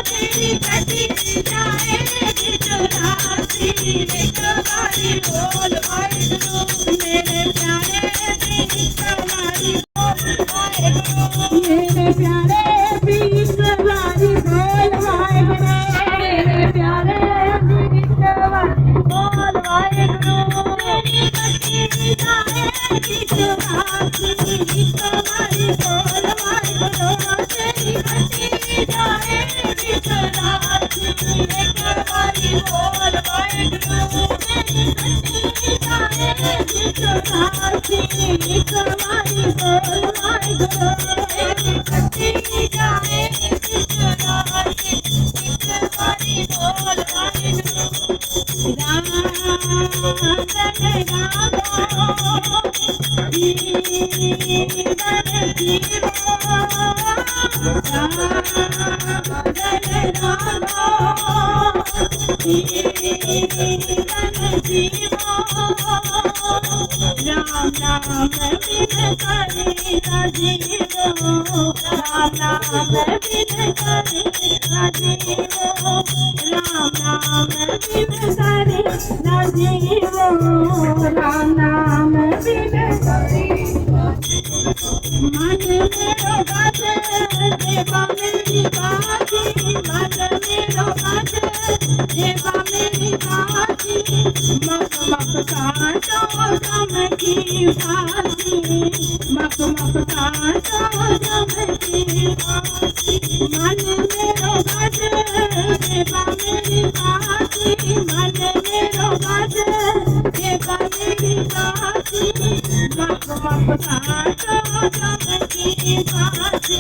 तेरी कटी जाए बिचौरासी एक बारी बोल वाहिगुरु मेरे प्यारे भी कवारी बोल वाहिगुरु मेरे प्यारे भी कवारी बोल वाहिगुरु मेरे प्यारे भी कवारी बोल वाहिगुरु तेरी कटी जाए बिचौरासी एक बारी बोल वाहिगुरु तेरी कटी जाए बिचौरासी एक बारी बोल वाहिगुरु तेरी कटी जाए बिचौरासी एक बारी बोल वाहिगुरु तेरी कटी जाए बिचौरासी एक बारी बोल वाहिगुरु राम नाम बिन करी राजीवो राम नाम बिन करी राजीवो राम नाम बिन करी राजीवो राम नाम बिन करी मन मेरो बाजे देवा मेरी बाजी मन मेरो बाजे देवा मेरी बाजी मक मक काटो जम की बाजी मक मक काटो जम की बाजी मन मेरो बाजे देवा मेरी बाजी मन मेरो बाजे देवा मेरी बाजी मक मक काटो जम की बाजी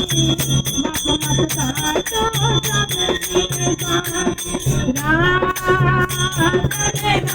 मक मक काटो जम की बाजी राम रे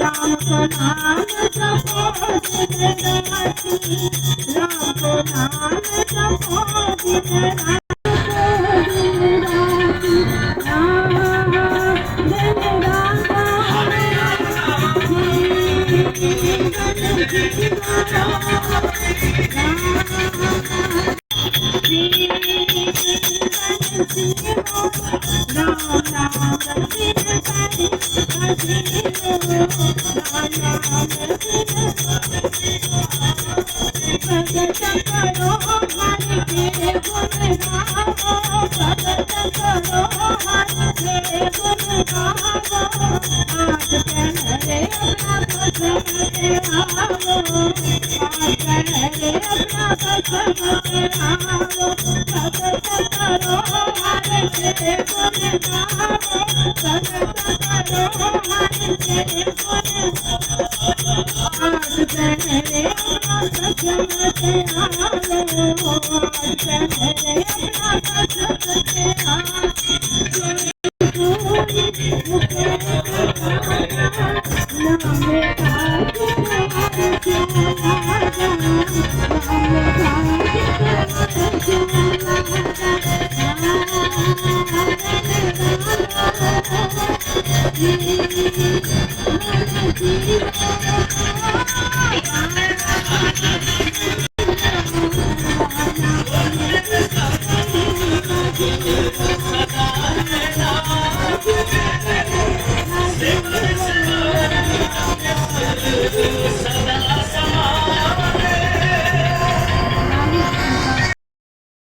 राम को नाम जपो दिन राति राम को नाम जपो दिन राति राम दिन Namaste.